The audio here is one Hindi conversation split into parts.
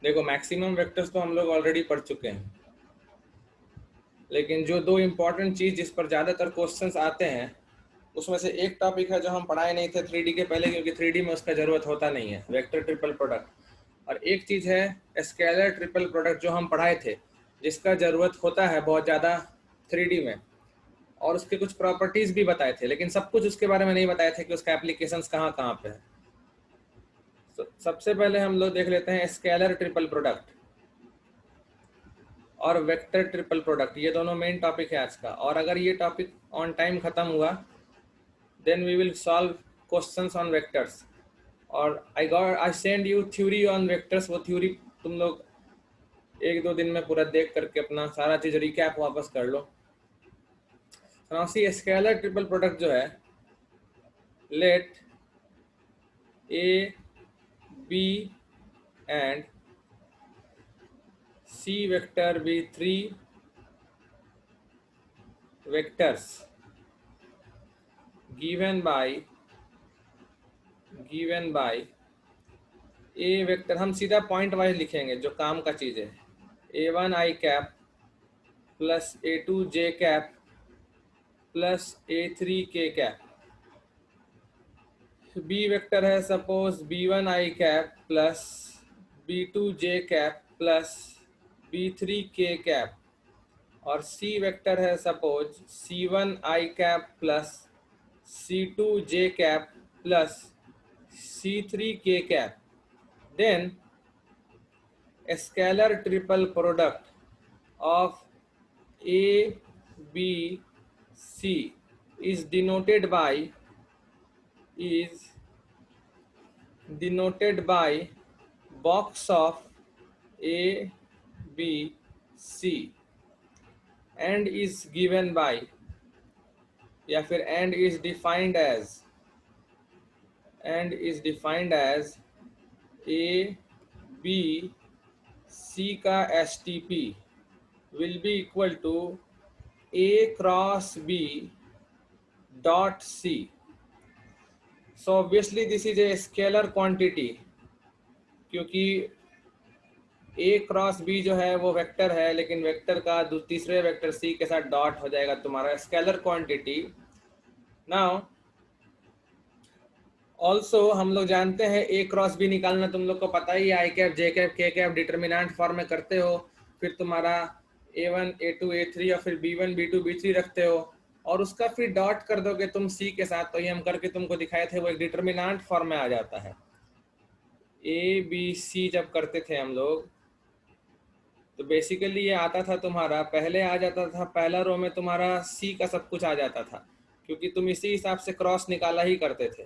देखो मैक्सिमम वेक्टर्स तो हम लोग ऑलरेडी पढ़ चुके हैं, लेकिन जो दो इम्पॉर्टेंट चीज़ जिस पर ज़्यादातर क्वेश्चंस आते हैं उसमें से एक टॉपिक है जो हम पढ़ाए नहीं थे 3D के पहले, क्योंकि 3D में उसका ज़रूरत होता नहीं है, वेक्टर ट्रिपल प्रोडक्ट। और एक चीज़ है स्केलर ट्रिपल प्रोडक्ट जो हम पढ़ाए थे, जिसका ज़रूरत होता है बहुत ज़्यादा 3D में, और उसके कुछ प्रॉपर्टीज़ भी बताए थे, लेकिन सब कुछ उसके बारे में नहीं बताए थे कि उसका एप्लीकेशंस कहाँ कहाँ पे है। तो सबसे पहले हम लोग देख लेते हैं स्केलर ट्रिपल प्रोडक्ट और वेक्टर ट्रिपल प्रोडक्ट, ये दोनों मेन टॉपिक है आज का। और अगर ये टॉपिक ऑन टाइम ख़त्म हुआ then we will solve questions on vectors. और I send you theory on vectors, वो थ्योरी तुम लोग एक दो दिन में पूरा देख करके अपना सारा चीज़ रिकैप वापस कर लो। स्केलर ट्रिपल प्रोडक्ट जो है, let A B and C vector B three vectors given by A vector, हम सीधा पॉइंट वाइज लिखेंगे जो काम का चीज़ है, A1 i cap plus A2 j cap plus A3 k cap. B vector है suppose B1 i cap plus B2 j cap plus B3 k cap. और सी वेक्टर है suppose C1 i cap plus C2 j cap plus C3 k cap. Then a scalar triple product of A, B, C is denoted by box of A, B, C and is given by, या फिर and is defined as A, B, C का STP will be equal to A cross B dot C. So obviously this is a scalar quantity, क्योंकि A क्रॉस B जो है वो वेक्टर है, लेकिन वेक्टर का तीसरे वेक्टर C के साथ डॉट हो जाएगा तुम्हारा स्केलर क्वांटिटी। नाउ ऑल्सो हम लोग जानते हैं A क्रॉस B निकालना तुम लोग को पता ही है, आई कैप जे कैप के कैप डिटर्मिनेंट फॉर्म में करते हो, फिर तुम्हारा A1 A2 A3 और फिर B1 B2 B3 रखते हो, और उसका फिर डॉट कर दोगे तुम C के साथ। तो ये हम करके तुमको दिखाए थे, वो एक डिटर्मिनेंट फॉर्म में आ जाता है। A B C जब करते थे हम लोग तो बेसिकली ये आता था तुम्हारा, पहले आ जाता था पहला रो में तुम्हारा C का सब कुछ आ जाता था, क्योंकि तुम इसी हिसाब से क्रॉस निकाला ही करते थे।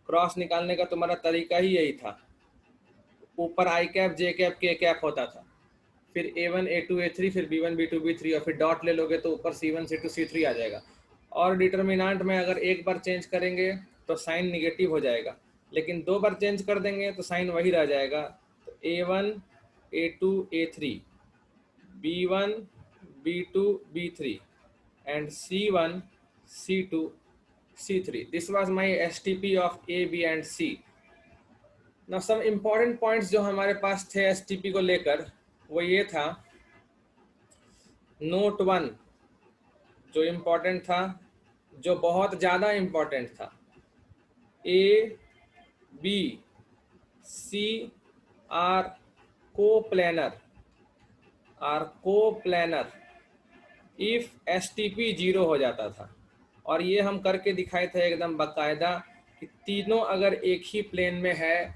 क्रॉस निकालने का तुम्हारा तरीका ही यही था, ऊपर आई कैप जे कैप के कैप होता था, फिर A1 A2 A3 फिर B1 B2 B3 और फिर डॉट ले लोगे तो ऊपर C1 C2 C3 आ जाएगा। और डिटर्मिनेंट में अगर एक बार चेंज करेंगे तो साइन निगेटिव हो जाएगा, लेकिन दो बार चेंज कर देंगे तो साइन वही रह जाएगा। तो A1 A2 A3 B1 B2 B3 and C1 C2 C3. This was my STP of A, B and C. Now some important points जो हमारे पास थे STP को लेकर, वो ये था, नोट 1 जो इम्पोर्टेंट था, जो बहुत ज़्यादा इम्पोर्टेंट था, A, B, C are coplanar if STP 0 हो जाता था। और ये हम करके दिखाए थे एकदम बाकायदा कि तीनों अगर एक ही प्लेन में है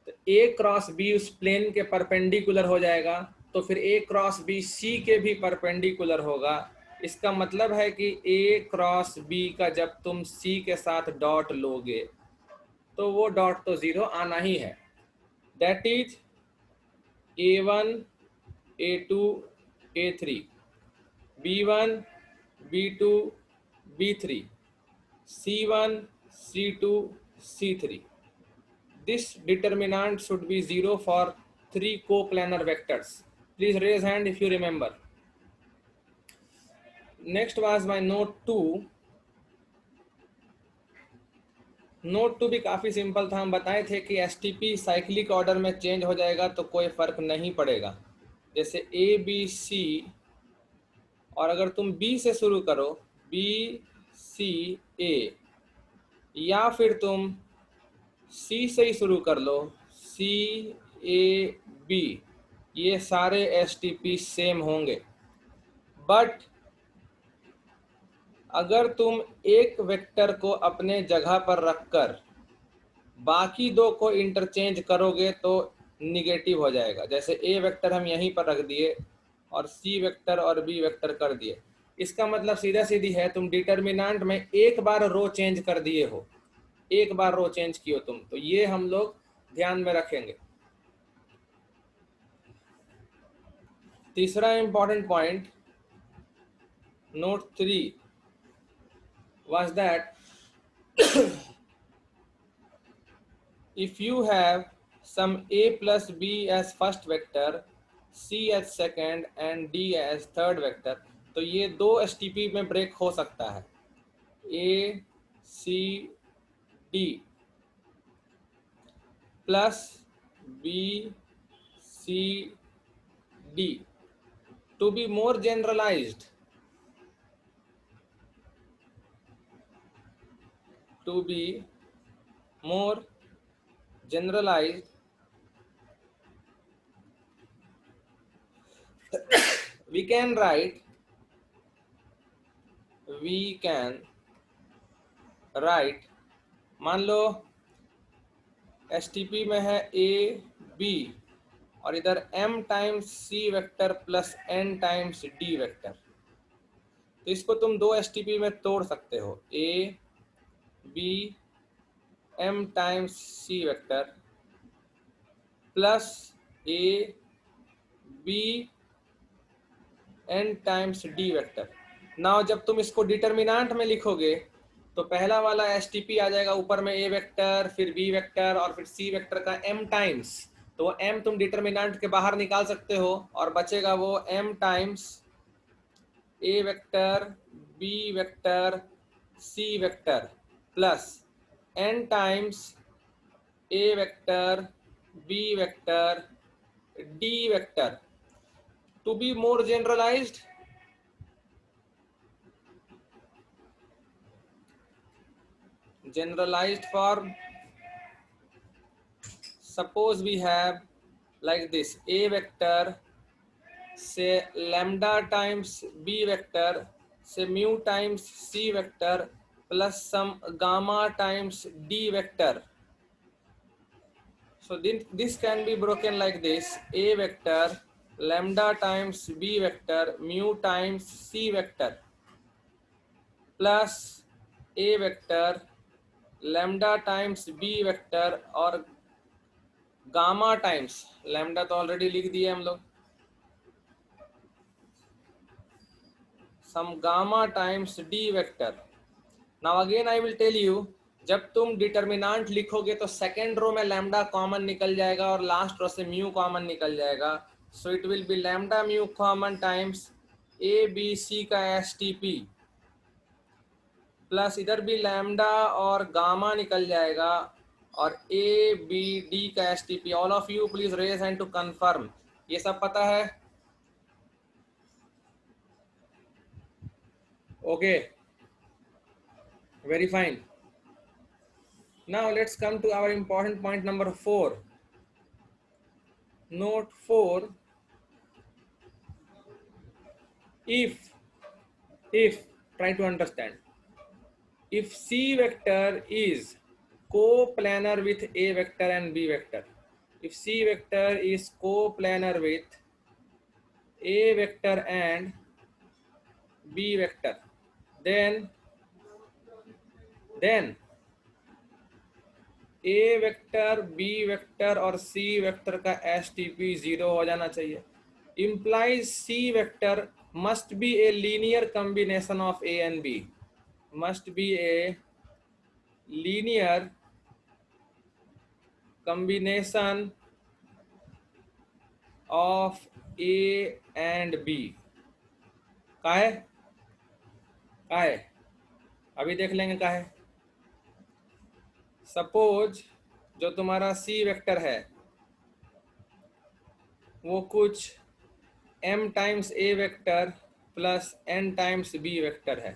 तो A क्रॉस B उस प्लेन के परपेंडिकुलर हो जाएगा, तो फिर A क्रॉस B C के भी परपेंडिकुलर होगा। इसका मतलब है कि A क्रॉस B का जब तुम C के साथ डॉट लोगे तो वो डॉट तो 0 आना ही है। That is A1 A2 A3 B1 B2 B3 C1 C2 C3. This determinant should be 0 for 3 coplanar vectors. Please raise hand if you remember. Next was my note 2. Note two भी काफ़ी सिंपल था। हम बताए थे कि एसटीपी साइक्लिक ऑर्डर में चेंज हो जाएगा तो कोई फ़र्क नहीं पड़ेगा। जैसे ए बी सी, और अगर तुम बी से शुरू करो, बी सी ए, या फिर तुम सी से ही शुरू कर लो, सी ए बी, ये सारे एसटीपी सेम होंगे। बट अगर तुम एक वेक्टर को अपने जगह पर रखकर बाकी दो को इंटरचेंज करोगे तो निगेटिव हो जाएगा। जैसे ए वेक्टर हम यहीं पर रख दिए और सी वेक्टर और बी वेक्टर कर दिए। इसका मतलब सीधा सीधी है, तुम डिटर्मिनेंट में एक बार रो चेंज कर दिए हो, एक बार रो चेंज किए तुम, तो ये हम लोग ध्यान में रखेंगे। तीसरा important point, note 3 was that if you have some a plus b as first vector, c as second and d as third vector, तो ये दो एसटीपी में ब्रेक हो सकता है, a c d plus b c d. To be more generalized, to be more generalized, we can write मान लो एसटीपी में है ए बी और इधर m times C vector plus n times D vector, तो इसको तुम दो एसटीपी में तोड़ सकते हो, A B m times C vector plus A B n times D vector. Now जब तुम इसको डिटर्मिनेंट में लिखोगे तो पहला वाला एसटीपी आ जाएगा ऊपर में ए वेक्टर, फिर बी वेक्टर और फिर सी वेक्टर का m टाइम्स, तो वो m तुम डिटर्मिनेंट के बाहर निकाल सकते हो और बचेगा वो m times A vector B vector C vector plus n times A vector B vector D vector. To be more generalized, generalized form, suppose we have like this, a vector say lambda times b vector say mu times c vector plus some gamma times d vector. So this can be broken like this, a vector lambda times b vector mu times c vector plus a vector lambda times b vector और गामा टाइम्स, लैम्डा तो ऑलरेडी लिख दिए हम लोग, some gamma times D vector. Now again I will tell you, जब तुम डिटर्मिनेंट लिखोगे तो सेकेंड रो में लैम्डा कॉमन निकल जाएगा और लास्ट रो से म्यू कॉमन निकल जाएगा, so it will be lambda mu common times A B C का एस टी पी प्लस इधर भी लैम्डा और गामा निकल जाएगा और ए बी डी का S T P. All of you please raise hand to confirm, ये सब पता है? Okay, very fine. Now let's come to our important point number 4. Note 4, if try to understand, if c vector is coplanar with a vector and b vector, if c vector is coplanar with a vector and b vector, then A vector B vector और सी वेक्टर का एस टी पी 0 हो जाना चाहिए। implies C vector must be a linear combination of A and B, must be a linear combination of A and B। का है, अभी देख लेंगे का है। सपोज जो तुम्हारा सी वेक्टर है वो कुछ m टाइम्स ए vector plus n times B vector है,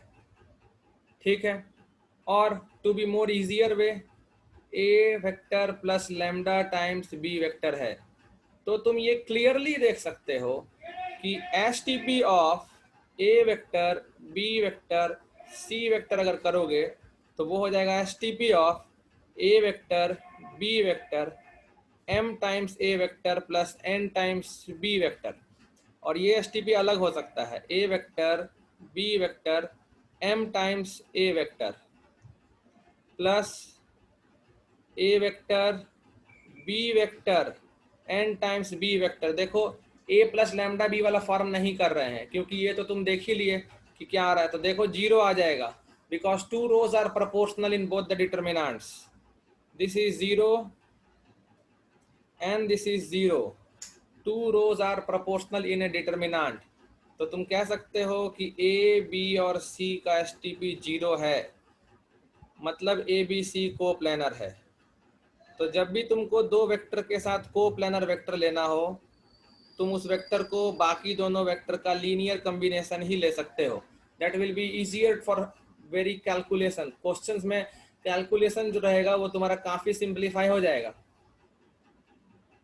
ठीक है। और to be more easier way, a vector plus lambda times B vector है। तो तुम ये क्लियरली देख सकते हो कि S T P of a vector B vector C vector अगर करोगे तो वो हो जाएगा S T P of a vector B vector m times A vector plus n times B vector. और ये एस टी पी अलग हो सकता है, a vector B vector m times A vector plus a vector B vector n times B vector. देखो a प्लस लैम्डा बी वाला फॉर्म नहीं कर रहे हैं क्योंकि ये तो तुम देख ही लिए कि क्या आ रहा है। तो देखो जीरो आ जाएगा because two rows are proportional in both the determinants. This is zero and this is zero. Two rows are proportional in a determinant. तो तुम कह सकते हो कि ए बी और सी का एस टी पी जीरो है, मतलब ए बी सी को प्लानर है। तो जब भी तुमको दो वेक्टर के साथ को प्लानर वेक्टर लेना हो तुम उस वेक्टर को बाकी दोनों वेक्टर का लीनियर कॉम्बिनेशन ही ले सकते हो। That will be easier for very calculation. Questions में कैलकुलेशन जो रहेगा वो तुम्हारा काफी सिंप्लीफाई हो जाएगा।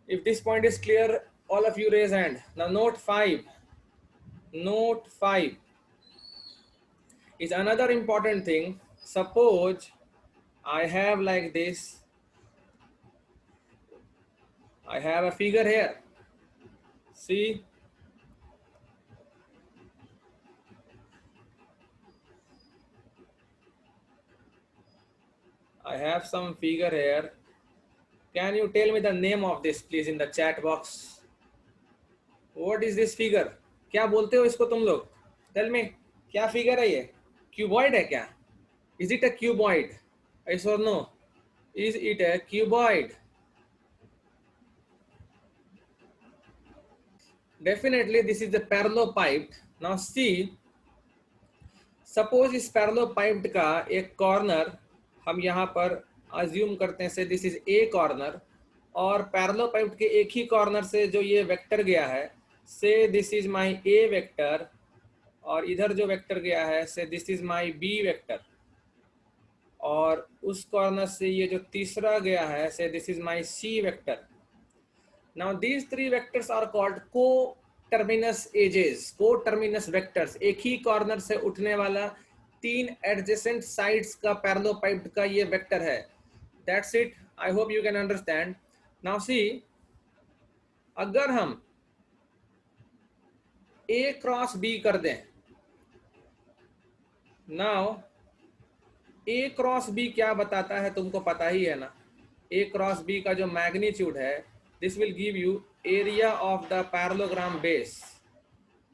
If this point is clear all of you raise hand. Now note 5 is another important thing. Suppose I have like this, I have a figure here, see, I have some figure here. Can you tell me the name of this please in the chat box? What is this figure? क्या बोलते हो इसको तुम लोग? Tell me, क्या figure है ये? Cuboid है क्या? Is it a cuboid? Yes or no? Is it a cuboid? Definitely this is the parallelopiped. Now see, suppose इस पैरेललोपाइप्ड का एक कॉर्नर हम यहाँ पर अज्यूम करते हैं से दिस इज ए कॉर्नर, और पैरेललोपाइप्ड के एक ही कॉर्नर से जो ये वेक्टर गया है से this is my A vector, और इधर जो वेक्टर गया है से this is my B vector, और उस कॉर्नर से ये जो तीसरा गया है से this is my C vector. Now these three vectors are called coterminous edges, coterminous vectors. एक ही कॉर्नर से उठने वाला तीन एडजेसेंट साइड्स का पैरेललोपाइप्ड का ये वेक्टर है। That's it, I hope you can understand. Now see, अगर हम ए क्रॉस बी कर दें, नाउ ए क्रॉस बी क्या बताता है तुमको पता ही है ना। ए क्रॉस बी का जो मैग्नीट्यूड है this will give you area of the parallelogram base,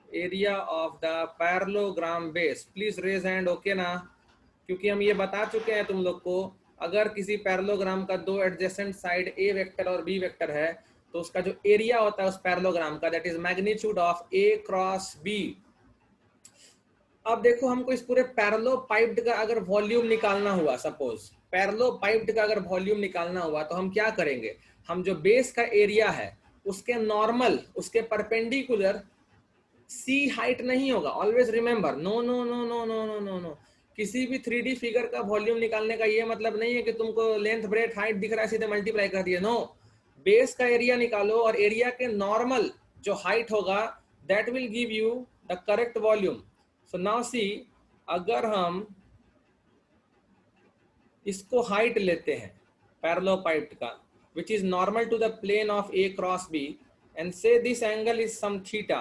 area of the parallelogram base. Please raise hand, okay ना, क्योंकि हम ये बता चुके हैं तुम लोग को अगर किसी पैरेललोग्राम का दो एडजेसेंट साइड ए वेक्टर और बी वेक्टर है तो उसका जो एरिया होता है उस पैरेललोग्राम का that is magnitude of A cross B. अब देखो हमको इस पूरे पैरेललोपाइप्ड का अगर वॉल्यूम निकालना हुआ, सपोज पैरेललोपाइप्ड का अगर वॉल्यूम निकालना हुआ तो हम क्या करेंगे, हम जो बेस का एरिया है उसके नॉर्मल, उसके परपेंडिकुलर सी हाइट नहीं होगा। Always remember, no no no no no no no no, किसी भी 3D फिगर का वॉल्यूम निकालने का ये मतलब नहीं है कि तुमको लेंथ ब्रेथ हाइट दिख रहा है सीधे मल्टीप्लाई कर दिए। नो, बेस का एरिया निकालो और एरिया के नॉर्मल जो हाइट होगा that will give you the correct volume. So now सी, अगर हम इसको हाइट लेते हैं पैरेललोपाइप्ड का which is normal to the plane of A cross B and say this angle is some theta,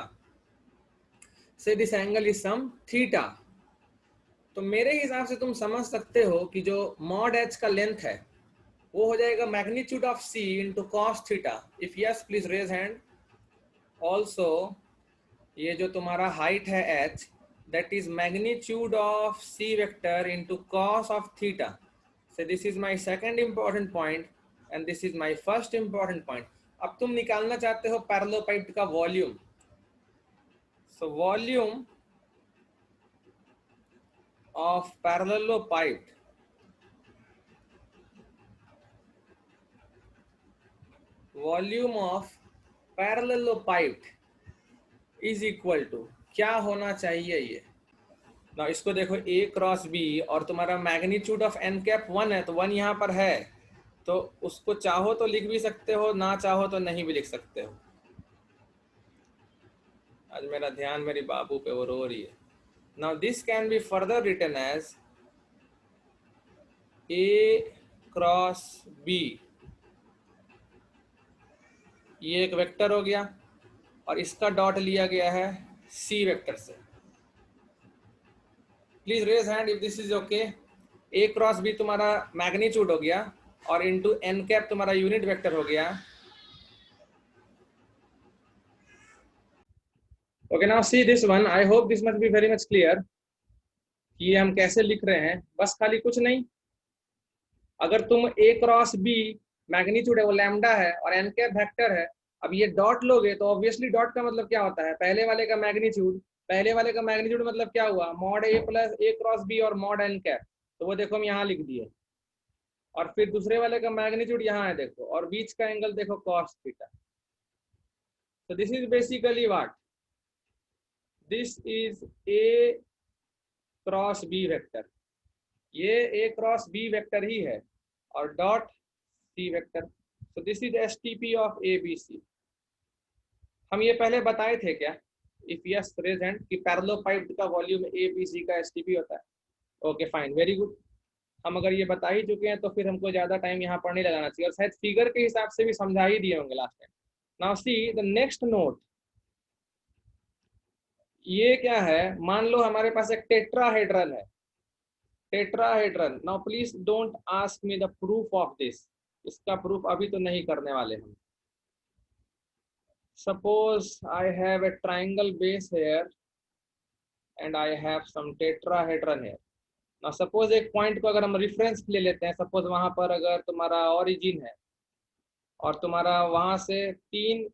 say this angle is some theta, तो मेरे हिसाब से तुम समझ सकते हो कि जो मॉड एच का लेंथ है वो हो जाएगा magnitude of C into cos theta. If yes please raise hand. Also ये जो तुम्हारा हाइट है H that is magnitude of C vector into cos of theta. So this is my second important point and this is my first important point. अब तुम निकालना चाहते हो पैरेललोपाइप्ड का volume. So volume of parallelopiped volume of parallelopiped is equal to, क्या होना चाहिए ये ना, इसको देखो A क्रॉस B और तुम्हारा मैग्नीट्यूड ऑफ n कैप 1 है, तो 1 यहाँ पर है, तो उसको चाहो तो लिख भी सकते हो, ना चाहो तो नहीं भी लिख सकते हो। आज मेरा ध्यान मेरी बाबू पे, वो रो रही है। Now this can be further written as A cross B, ये एक वेक्टर हो गया और इसका डॉट लिया गया है C वेक्टर से। Please raise hand if this is okay. A cross B तुम्हारा मैग्नीट्यूड हो गया और इनटू n कैप तुम्हारा यूनिट वेक्टर हो गया। Okay, now see this one, I hope this must be very much clear कि ये हम कैसे लिख रहे हैं। बस खाली कुछ नहीं, अगर तुम A क्रॉस B मैग्नीट्यूड है वो लैम्डा है और n कैप वेक्टर है, अब ये डॉट लोगे तो ऑब्वियसली डॉट का मतलब क्या होता है, पहले वाले का मैग्नीट्यूड, पहले वाले का मैग्नीट्यूड मतलब क्या हुआ, mod A plus A cross B और मॉड n कैप, तो वो देखो हम यहाँ लिख दिए। और फिर दूसरे वाले का मैग्नीट्यूड यहाँ है देखो, और बीच का एंगल देखो cos theta. So this is basically what? This is A cross B vector, ये A क्रॉस B वेक्टर ही है और dot C vector. So this is STP of ABC। हम ये पहले बताए थे क्या? If yes, raise hand कि पैरेललोपाइड का वॉल्यूम ABC का STP होता है। Okay fine, very good. हम अगर ये बता ही चुके हैं तो फिर हमको ज्यादा टाइम यहाँ पर नहीं लगाना चाहिए, और शायद फिगर के हिसाब से भी समझा ही दिए होंगे last time. Now see the next note, ये क्या है, मान लो हमारे पास एक टेट्राहेड्रल है, tetrahedral. Now please don't ask me the proof of this, इसका प्रूफ अभी तो नहीं करने वाले हम। Suppose I have a triangle base here and I have some tetrahedral here. Now suppose एक पॉइंट को अगर हम रेफरेंस ले लेते हैं, सपोज वहां पर अगर तुम्हारा ओरिजिन है और तुम्हारा वहां से 3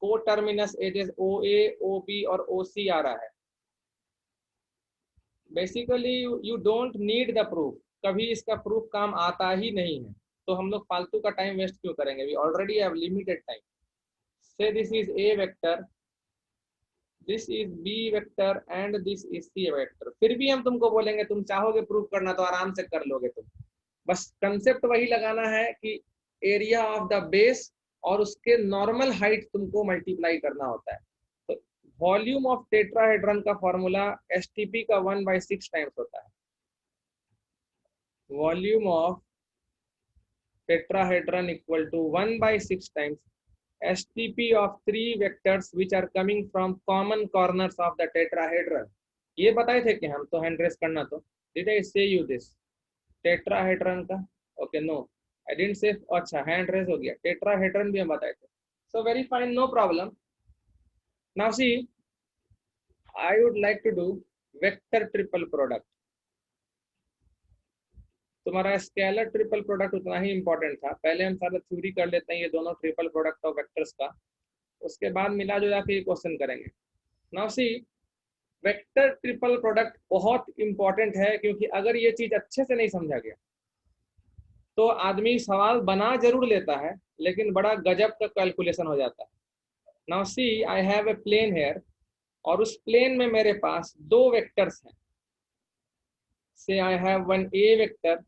को टर्मिनस एजेस OA, OB और OC आ रहा है। Basically you don't need the proof, कभी इसका प्रूफ काम आता ही नहीं है, तो हम लोग फालतू का टाइम वेस्ट क्यों करेंगे, we already have limited time. Say this is A vector, this is B vector and this is C vector. फिर भी हम तुमको बोलेंगे तुम चाहोगे प्रूफ करना तो आराम से कर लोगे तुम, बस कंसेप्ट वही लगाना है कि एरिया ऑफ द बेस और उसके नॉर्मल हाइट तुमको मल्टीप्लाई करना होता है। तो वॉल्यूम ऑफ टेट्राहेड्रन का फॉर्मूला STP का 1/6 टाइम्स होता है। Volume of tetrahedron equal to 1/6 times STP of 3 vectors which are coming from common corners of the tetrahedron। ये बताए थे कि हम तो हैंड रेस करना, तो did I say you this tetrahedron का? Okay no I didn't say, अच्छा हैंड रेस हो गया, टेट्राहेड्रन भी हम बताए थे। So very fine, no problem. Now see I would like to do vector triple product. तुम्हारा स्केलर ट्रिपल प्रोडक्ट उतना ही इंपॉर्टेंट था, पहले हम सारा थ्योरी कर लेते हैं ये दोनों ट्रिपल प्रोडक्ट ऑफ वेक्टर्स का, उसके बाद मिला जुला के ये क्वेश्चन करेंगे। Now C vector triple product बहुत इंपॉर्टेंट है, क्योंकि अगर ये चीज अच्छे से नहीं समझा गया तो आदमी सवाल बना जरूर लेता है लेकिन बड़ा गजब का कैलकुलेशन हो जाता है। Now see I have a plane here और उस प्लेन में मेरे पास 2 वेक्टर्स हैं। से I have one A vector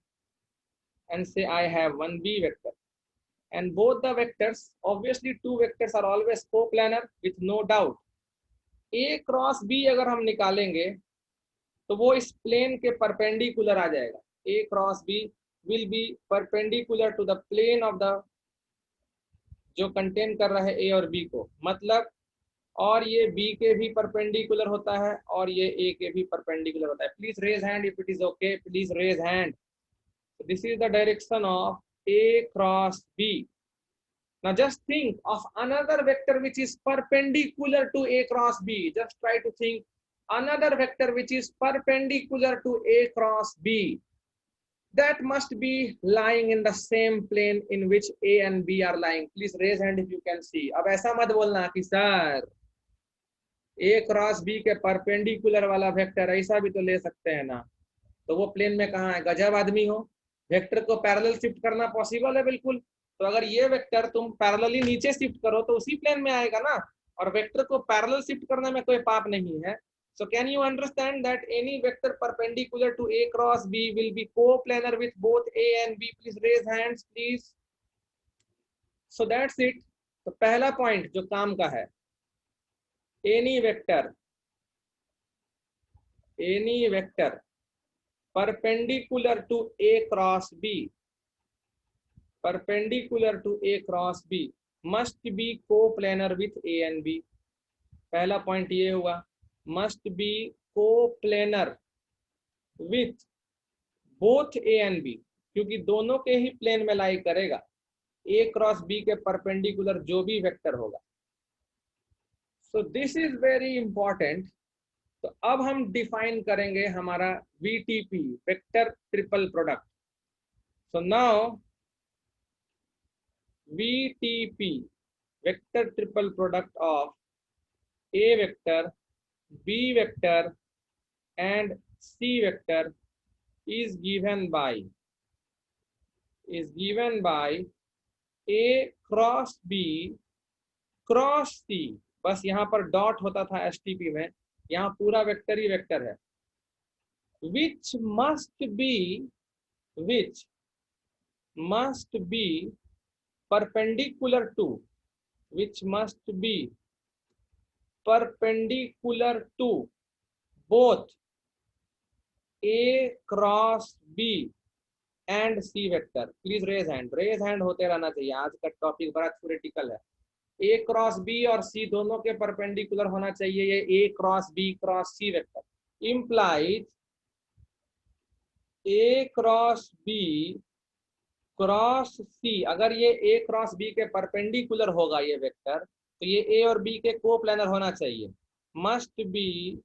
and say I have one B vector, and both the vectors, obviously 2 vectors are always coplanar with no doubt। A cross B अगर हम निकालेंगे तो वो इस प्लेन के परपेंडिकुलर आ जाएगा। A cross B will be perpendicular to the plane of the जो कंटेन कर रहा है A और B को, मतलब और ये B के भी परपेंडिकुलर होता है और ये A के भी परपेंडिकुलर होता है। Please raise hand if it is okay, please raise hand. So this is the direction of A cross B। Now just think of another vector which is perpendicular to A cross B. Just try to think another vector which is perpendicular to A cross B. That must be lying in the same plane in which A and B are lying। Please raise hand if you can see। अब ऐसा मत बोलना कि सर A क्रॉस B के परपेंडिकुलर वाला वेक्टर ऐसा भी तो ले सकते हैं ना, तो वो प्लेन में कहाँ है, गजब आदमी हो। वेक्टर को पैरेलल शिफ्ट करना पॉसिबल है बिल्कुल, तो अगर ये वेक्टर तुम पैरेलली नीचे शिफ्ट करो तो उसी प्लेन में आएगा ना, और वेक्टर को पैरेलल शिफ्ट करने में कोई पाप नहीं है. So can you understand that any vector perpendicular to A cross B will be coplanar with both A and B? Please raise hands, please. So that's it. तो पहला पॉइंट जो काम का है, any vector perpendicular to A cross B, perpendicular to A cross B must be coplanar with A and B. पहला पॉइंट ये हुआ, must be coplanar with both A and B, क्योंकि दोनों के ही प्लेन में लाई करेगा A क्रॉस B के परपेंडिकुलर जो भी वेक्टर होगा. सो दिस इज वेरी इंपॉर्टेंट. तो अब हम डिफाइन करेंगे हमारा VTP, vector triple product. So now VTP, vector triple product of A vector, B vector and C vector is given by A cross B cross C. बस यहाँ पर डॉट होता था STP में, यहाँ पूरा वेक्टर ही वेक्टर है. which must be perpendicular to both A cross B and C vector. Please raise hand. raise hand होते रहना चाहिए, आज का टॉपिक बड़ा थ्योरेटिकल है. A क्रॉस B और C दोनों के परपेंडिकुलर होना चाहिए ये A cross B cross C vector. implies A cross B cross C, अगर ये A क्रॉस B के परपेंडिकुलर होगा ये वेक्टर, तो ये A और B के कोप्लेनर होना चाहिए. must be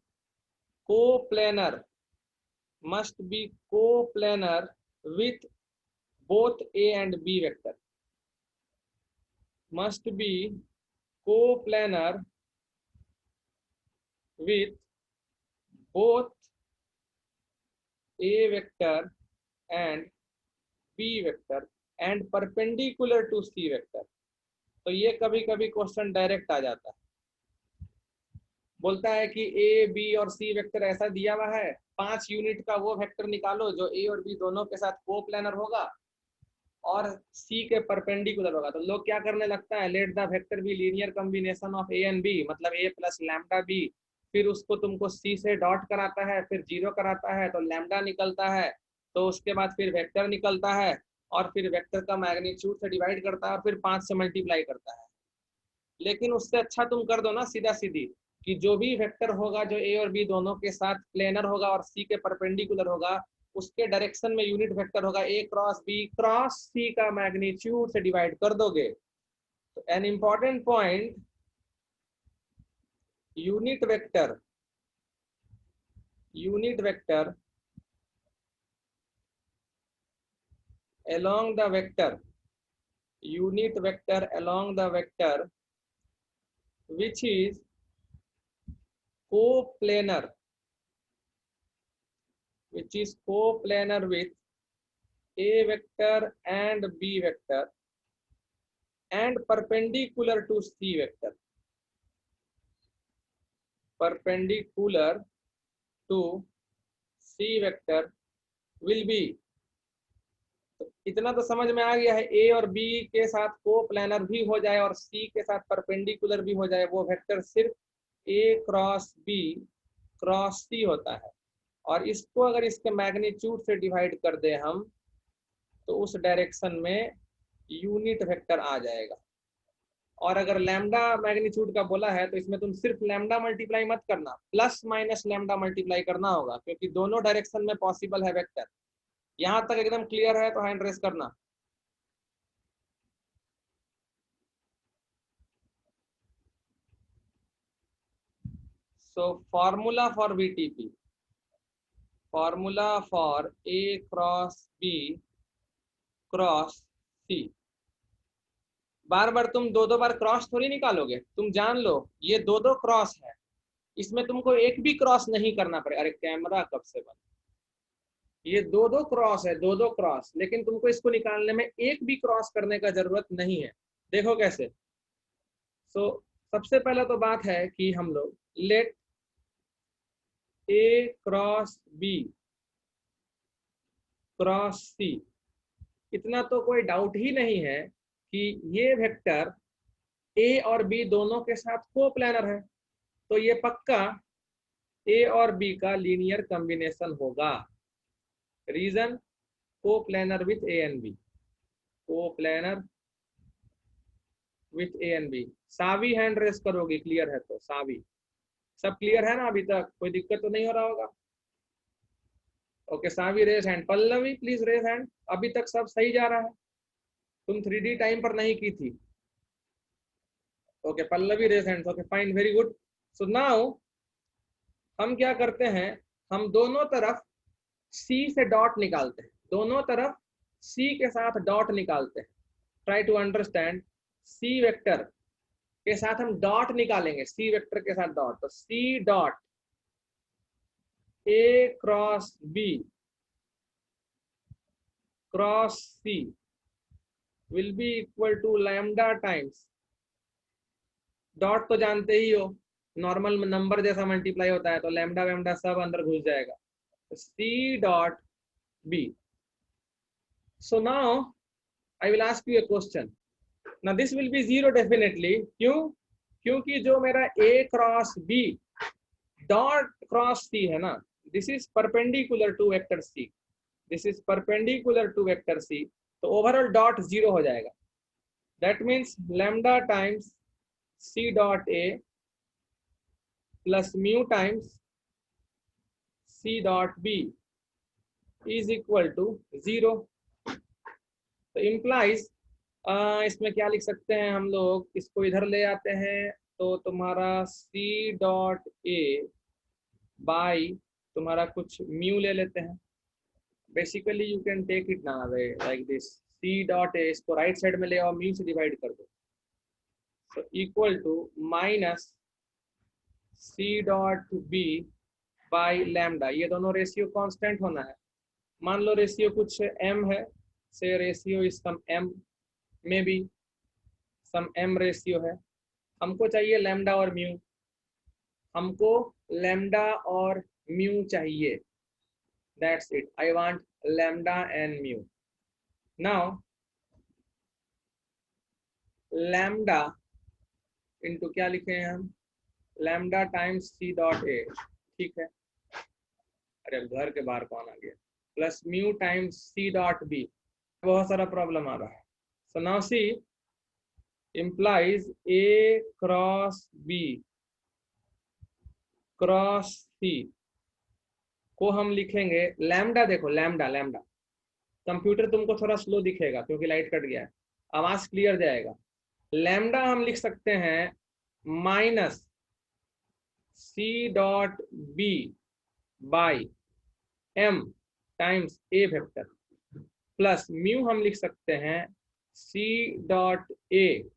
coplanar with both A and B vector. Must be coplanar with both A vector and B vector and perpendicular to C vector. तो ये कभी कभी क्वेश्चन डायरेक्ट आ जाता है, बोलता है कि A, B और C वेक्टर ऐसा दिया हुआ है, 5 यूनिट का वो वेक्टर निकालो जो A और B दोनों के साथ कोप्लेनर होगा और C के परपेंडिकुलर होगा. तो लोग क्या करने लगता है, let the vector be linear combination of A and B, मतलब A प्लस लैम्डा B, फिर उसको तुमको C से डॉट कराता है, फिर 0 कराता है तो लैम्डा निकलता है, तो उसके बाद फिर वेक्टर निकलता है और फिर वेक्टर का मैग्नीट्यूड से डिवाइड करता है और फिर 5 से मल्टीप्लाई करता है. लेकिन उससे अच्छा तुम कर दो ना सीधा सीधी कि जो भी वेक्टर होगा जो A और B दोनों के साथ प्लेनर होगा और C के परपेंडिकुलर होगा, उसके डायरेक्शन में यूनिट वेक्टर होगा A cross B cross C का मैग्नीट्यूड से डिवाइड कर दोगे. तो an important point, unit vector along the vector, unit vector along the vector which is coplanar with A vector and B vector and perpendicular to C vector. Perpendicular to C vector will be, तो इतना तो समझ में आ गया है, A और B के साथ कोप्लेनर भी हो जाए और C के साथ परपेंडिकुलर भी हो जाए, वो वेक्टर सिर्फ A cross B cross C होता है. और इसको अगर इसके मैग्नीट्यूड से डिवाइड कर दे हम तो उस डायरेक्शन में यूनिट वेक्टर आ जाएगा. और अगर लैम्डा मैग्नीट्यूड का बोला है तो इसमें तुम सिर्फ लैम्डा मल्टीप्लाई मत करना, प्लस माइनस लैम्डा मल्टीप्लाई करना होगा, क्योंकि दोनों डायरेक्शन में पॉसिबल है वेक्टर. यहां तक एकदम क्लियर है तो हैंड रेस करना. So formula for VTP, formula for A cross B cross C. बार बार तुम दो बार क्रॉस थोड़ी निकालोगे, तुम जान लो ये दो क्रॉस है, इसमें तुमको एक भी क्रॉस नहीं करना पड़ेगा. अरे कैमरा कब से बंद, ये दो दो क्रॉस है, दो दो क्रॉस, लेकिन तुमको इसको निकालने में एक भी क्रॉस करने का जरूरत नहीं है। देखो कैसे। सो सबसे पहला तो बात है कि हम लोग लेट ए क्रॉस बी क्रॉस सी, इतना तो कोई डाउट ही नहीं है कि ये वेक्टर ए और बी दोनों के साथ कोप्लानर है, तो ये पक्का ए और बी का लीनियर कॉम्बिनेशन होगा। Reason, coplanar with A and B, coplanar with A and B. Savi hand raise करोगे, क्लियर है तो सावी। सब क्लियर है ना, अभी तक कोई दिक्कत तो नहीं हो रहा होगा? Okay, Savi raise hand. Pallavi please raise hand. अभी तक सब सही जा रहा है, तुम 3D टाइम पर नहीं की थी। Okay, Pallavi raise hand. Okay fine, very good. So now हम क्या करते हैं, हम दोनों तरफ सी से डॉट निकालते हैं, दोनों तरफ सी के साथ डॉट निकालते हैं। Try to understand. C vector के साथ हम डॉट निकालेंगे, सी वेक्टर के साथ डॉट, तो C dot A cross B cross C will be equal to lambda times, dot तो जानते ही हो नॉर्मल नंबर जैसा मल्टीप्लाई होता है, तो लैम्डा वैम्डा सब अंदर घुस जाएगा। C dot b. So now I will ask you a question. ना this will be zero definitely. क्यों? क्योंकि जो मेरा a cross b dot cross c है ना, this is perpendicular to vector c, this is perpendicular to vector c, तो ओवरऑल डॉट जीरो हो जाएगा। That means lambda times C dot a plus mu times C dot b is equal to zero. तो इम्प्लाइज इसमें क्या लिख सकते हैं हम लोग, इसको इधर ले आते हैं, तो तुम्हारा सी डॉट ए बाई तुम्हारा कुछ म्यू ले लेते हैं। Basically you can take it ना like this, c dot a, इसको राइट साइड में ले आओ, म्यू से डिवाइड कर दो, तो equal to minus C dot B by lambda. ये दोनों रेशियो कांस्टेंट होना है। मान लो रेशियो कुछ m है, से रेशियो इज सम m, में भी सम m रेशियो है। हमको चाहिए लैम्डा और म्यू, हमको लैम्डा और म्यू चाहिए। That's it, I want lambda and mu. Now lambda into क्या लिखे हैं हम, lambda times C dot A, ठीक है। अरे घर के बाहर कौन आ गया, प्लस म्यू टाइम्स सी डॉट बी। बहुत सारा प्रॉब्लम आ रहा है। So now see implies A cross B cross C को हम लिखेंगे लैम्डा। देखो लैम्डा, लैम्डा कंप्यूटर तुमको थोड़ा स्लो दिखेगा क्योंकि लाइट कट गया है, आवाज क्लियर जाएगा। लैम्डा हम लिख सकते हैं minus C dot B by M times A vector, plus mu हम लिख सकते हैं C dot A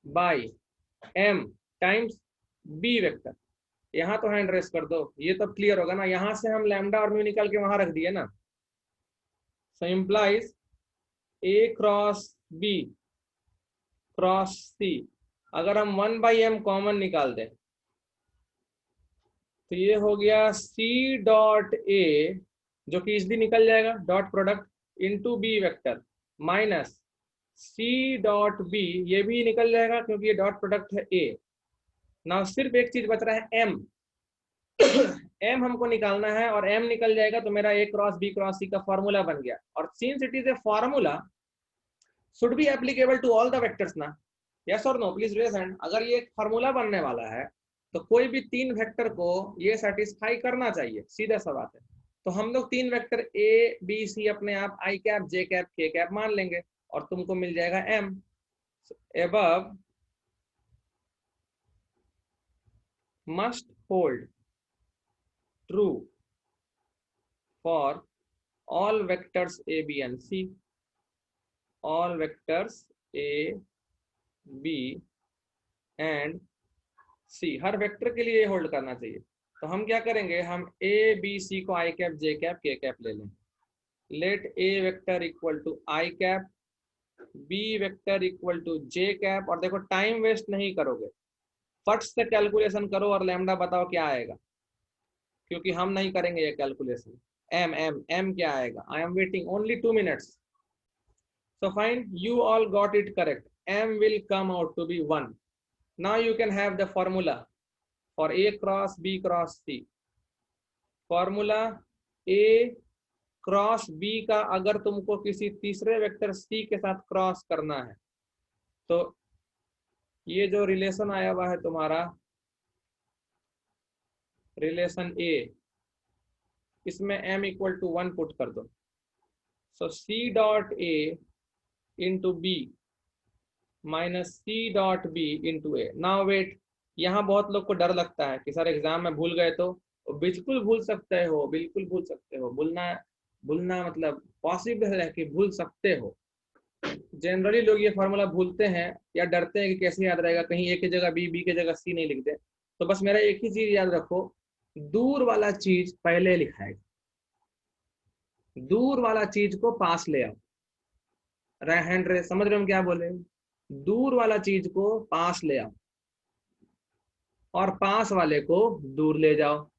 by M times B vector. यहाँ तो हैंड रेस कर दो, ये तो क्लियर होगा ना। यहाँ से हम लैम्डा और म्यू निकाल के वहां रख दिए ना। सो इम्प्लाइज ए क्रॉस बी क्रॉस सी, अगर हम 1/m कॉमन निकाल दें तो ये हो गया सी डॉट ए, जो कि इजली निकल जाएगा, dot product into B vector, minus C dot B, ये भी निकल जाएगा क्योंकि ये डॉट प्रोडक्ट है ए। ना सिर्फ एक चीज बच रहा है m, m हमको निकालना है, और m निकल जाएगा तो मेरा a cross b cross c का फॉर्मूला बन गया। और since it is a formula should be applicable to all the vectors ना, यस और नो, प्लीज रेज हैंड। अगर ये एक फॉर्मूला बनने वाला है तो कोई भी तीन वेक्टर को ये सेटिस्फाई करना चाहिए, सीधा सा बात है। तो हम लोग तीन वेक्टर a b c अपने आप i cap j cap k cap मान लेंगे और तुमको मिल जाएगा m। above must hold true for all vectors a b and c, all vectors a b and c, her vector के लिए होल्ड करना चाहिए। तो हम क्या करेंगे, हम a b c को i cap j cap k cap ले लें। Let A vector equal to I cap, B vector equal to J cap. और देखो टाइम वेस्ट नहीं करोगे, फट से कैलकुलेशन करो और लैम्डा बताओ क्या आएगा, क्योंकि हम नहीं करेंगे ये कैलकुलेशन। एम एम एम क्या आएगा? I am waiting only 2 minutes। So fine, you all got it correct. M will come out to be 1. Now you can have the formula for A cross B cross C. Formula A cross B का अगर तुमको किसी तीसरे वेक्टर C के साथ क्रॉस करना है, तो ये जो रिलेशन आया हुआ है तुम्हारा, रिलेशन A, इसमें M इक्वल टू 1 पुट कर दो। सो C dot A into B minus C dot B into A. Now wait, यहाँ बहुत लोग को डर लगता है कि सर एग्जाम में भूल गए तो बिल्कुल भूल सकते हो, बिल्कुल भूल सकते हो। भूलना भूलना मतलब पॉसिबल है कि भूल सकते हो। जनरली लोग ये फॉर्मूला भूलते हैं या डरते हैं कि कैसे याद रहेगा, कहीं ए की जगह बी, बी की जगह सी नहीं लिख दे। तो बस मेरा एक ही चीज याद रखो, दूर वाला चीज पहले लिखाएगा, दूर वाला चीज को पास ले आओ। हैंड रेस, समझ रहे हो हम क्या बोले? दूर वाला चीज को पास ले आओ और पास वाले को दूर ले जाओ।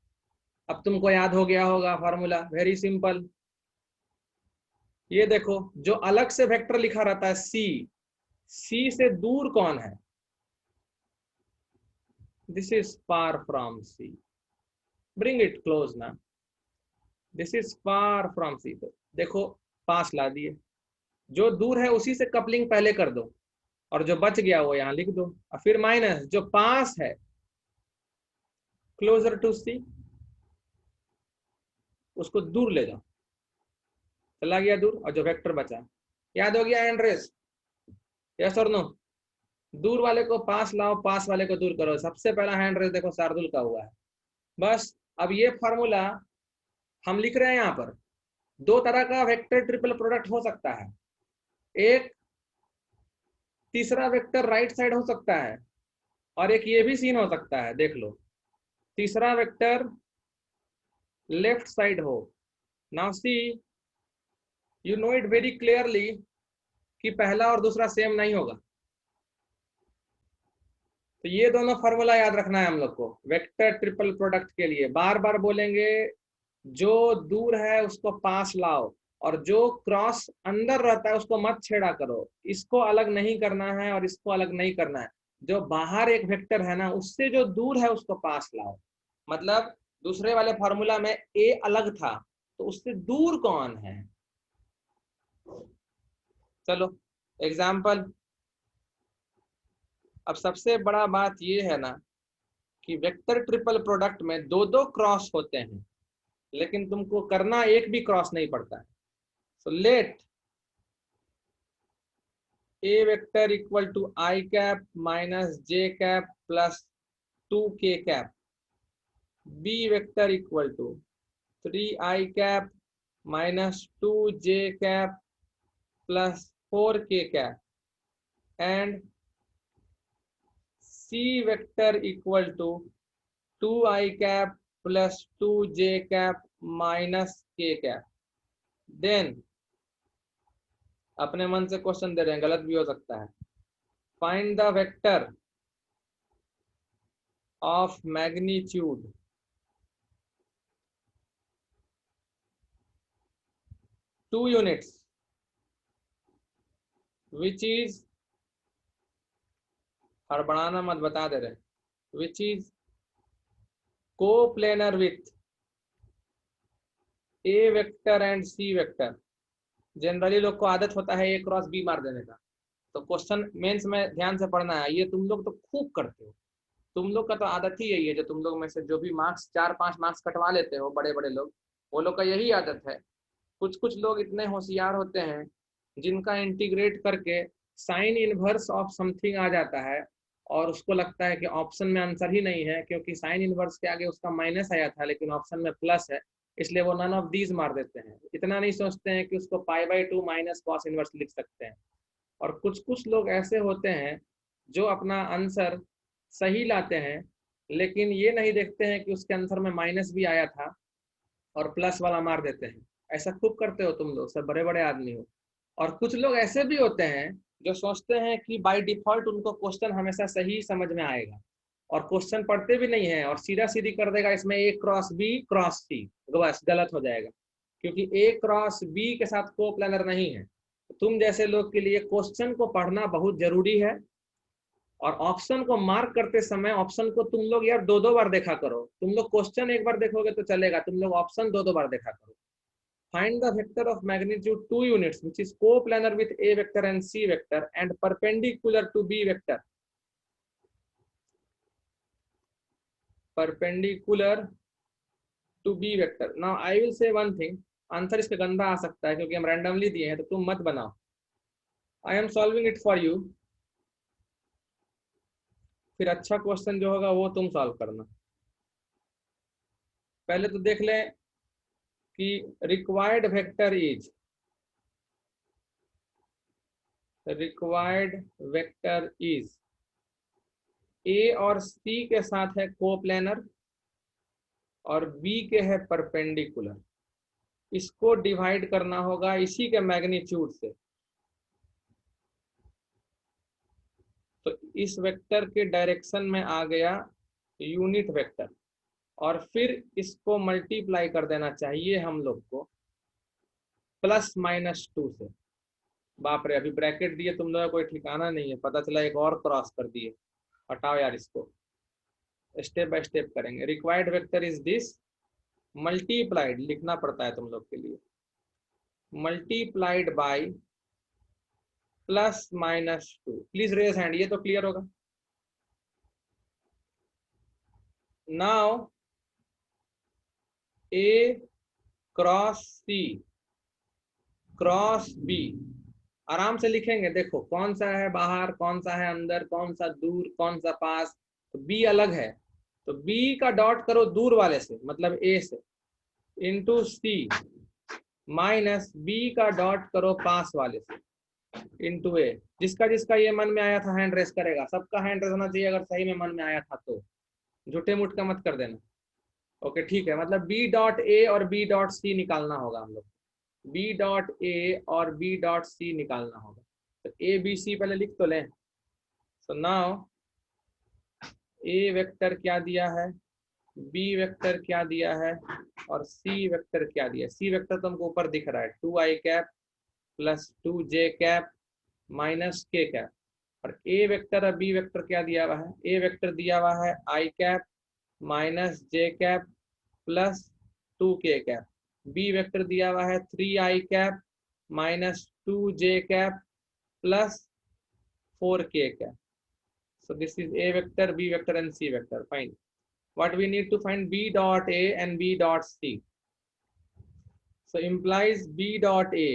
अब तुमको याद हो गया होगा फॉर्मूला, वेरी सिंपल। ये देखो, जो अलग से वेक्टर लिखा रहता है सी, सी से दूर कौन है? This is far from C. Bring it close ना, this is far from C. तो देखो पास ला दिए, जो दूर है उसी से कपलिंग पहले कर दो और जो बच गया वो यहां लिख दो, और फिर माइनस जो पास है क्लोजर टू सी, उसको दूर ले जाओ, चला गया दूर, और जो वेक्टर बचा। याद हो गया एंड्रेस? यस और नो? दूर वाले को पास लाओ, पास वाले को दूर करो। सबसे पहला हैंड रेस देखो शार्दुल का हुआ है। बस अब ये फॉर्मूला हम लिख रहे हैं यहाँ पर। दो तरह का वेक्टर ट्रिपल प्रोडक्ट हो सकता है, एक तीसरा वेक्टर राइट साइड हो सकता है, और एक ये भी सीन हो सकता है, देख लो, तीसरा वेक्टर लेफ्ट साइड हो। Now see, you know it very clearly कि पहला और दूसरा सेम नहीं होगा। तो ये दोनों फॉर्मूला याद रखना है हम लोग को वेक्टर ट्रिपल प्रोडक्ट के लिए। बार बार बोलेंगे, जो दूर है उसको पास लाओ, और जो क्रॉस अंदर रहता है उसको मत छेड़ा करो। इसको अलग नहीं करना है और इसको अलग नहीं करना है। जो बाहर एक वेक्टर है ना, उससे जो दूर है उसको पास लाओ। मतलब दूसरे वाले फॉर्मूला में ए अलग था, तो उससे दूर कौन है? चलो एग्जाम्पल। अब सबसे बड़ा बात ये है ना कि वेक्टर ट्रिपल प्रोडक्ट में दो दो क्रॉस होते हैं, लेकिन तुमको करना एक भी क्रॉस नहीं पड़ता है। So let A vector equal to I cap minus J cap plus 2k cap, B vector equal to 3i cap minus 2j cap plus 4k cap, and C vector equal to 2i cap plus 2j cap minus k cap. Then अपने मन से क्वेश्चन दे रहे हैं, गलत भी हो सकता है। Find the vector of magnitude 2 units which is, हड़बड़ाना मत, बता दे रहे, which is co-planar with a vector and c vector। Generally लोग को आदत होता है ए क्रॉस बी मार देने का। तो क्वेश्चन मेंस में ध्यान से पढ़ना है, ये तुम लोग तो खूब करते हो। तुम लोग का तो आदत ही यही है, जो तुम लोग में से जो भी मार्क्स 4-5 मार्क्स कटवा लेते हो, बड़े बड़े लोग, वो लोग का यही आदत है। कुछ कुछ लोग इतने होशियार होते हैं जिनका इंटीग्रेट करके साइन इनवर्स ऑफ समथिंग आ जाता है, और उसको लगता है कि ऑप्शन में आंसर ही नहीं है, क्योंकि साइन इनवर्स के आगे उसका माइनस आया था लेकिन ऑप्शन में प्लस है, इसलिए वो नन ऑफ दीज मार देते हैं। इतना नहीं सोचते हैं कि उसको π/2 माइनस कॉस इनवर्स लिख सकते हैं। और कुछ कुछ लोग ऐसे होते हैं जो अपना आंसर सही लाते हैं, लेकिन ये नहीं देखते हैं कि उसके आंसर में माइनस भी आया था और प्लस वाला मार देते हैं। ऐसा खूब करते हो तुम लोग, सब बड़े बड़े आदमी हो। और कुछ लोग ऐसे भी होते हैं जो सोचते हैं कि बाय डिफॉल्ट उनको क्वेश्चन हमेशा सही समझ में आएगा, और क्वेश्चन पढ़ते भी नहीं है और सीधा सीधी कर देगा इसमें ए क्रॉस बी क्रॉस सी, बस गलत हो जाएगा, क्योंकि ए क्रॉस बी के साथ को प्लानर नहीं है। तुम जैसे लोग के लिए क्वेश्चन को पढ़ना बहुत जरूरी है, और ऑप्शन को मार्क करते समय ऑप्शन को तुम लोग यार दो दो बार देखा करो। तुम लोग क्वेश्चन एक बार देखोगे तो चलेगा, तुम लोग ऑप्शन दो दो बार देखा करो। Find the vector of magnitude 2 units which is coplanar with A vector and C vector and perpendicular to B vector, perpendicular to B vector. Now I will say one thing, answer इसका गंदा आ सकता है क्योंकि हम रैंडमली दिए हैं, तो तुम मत बनाओ। I am solving it for you, फिर अच्छा क्वेश्चन जो होगा वो तुम सॉल्व करना। पहले तो देख ले कि required vector is, required vector is a और सी के साथ है कोप्लानर और बी के है परपेंडिकुलर। इसको डिवाइड करना होगा इसी के मैग्नीट्यूड से। तो इस वेक्टर के डायरेक्शन में आ गया यूनिट वेक्टर, और फिर इसको मल्टीप्लाई कर देना चाहिए हम लोग को +-2 से। बाप रे, अभी ब्रैकेट दिए तुम लोगों को कोई ठिकाना नहीं है, पता चला एक और क्रॉस कर दिए। हटाओ यार इसको, स्टेप बाय स्टेप करेंगे। Required vector is this, multiplied लिखना पड़ता है तुम लोग के लिए, multiplied by +-2। Please raise hand, ये तो क्लियर होगा। Now A cross C cross B, आराम से लिखेंगे। देखो कौन सा है बाहर, कौन सा है अंदर, कौन सा दूर, कौन सा पास। तो बी अलग है, तो बी का डॉट करो दूर वाले से, मतलब ए से, इंटू सी, माइनस बी का डॉट करो पास वाले से, इंटू ए। जिसका जिसका ये मन में आया था हैंड रेस करेगा, सबका हैंड रेस होना चाहिए अगर सही में मन में आया था तो, झूठे मुठ का मत कर देना। ओके ठीक है, मतलब बी डॉट ए और बी डॉट सी निकालना होगा हम लोग, बी डॉट ए और बी डॉट सी निकालना होगा। तो ए बी सी पहले लिख तो लें। सो नाउ ए वेक्टर क्या दिया है, बी वेक्टर क्या दिया है, और सी वेक्टर क्या दिया है। सी वेक्टर तो हमको ऊपर दिख रहा है, 2i cap plus 2j cap minus k cap. और ए वेक्टर और बी वेक्टर क्या दिया हुआ है, ए वेक्टर दिया हुआ है i cap minus j cap plus 2k cap, B vector दिया हुआ है 3i cap minus 2j cap plus 4k cap. So this is a vector, b vector and c vector. Fine. What we need to find b dot a and b dot c. So implies b dot a,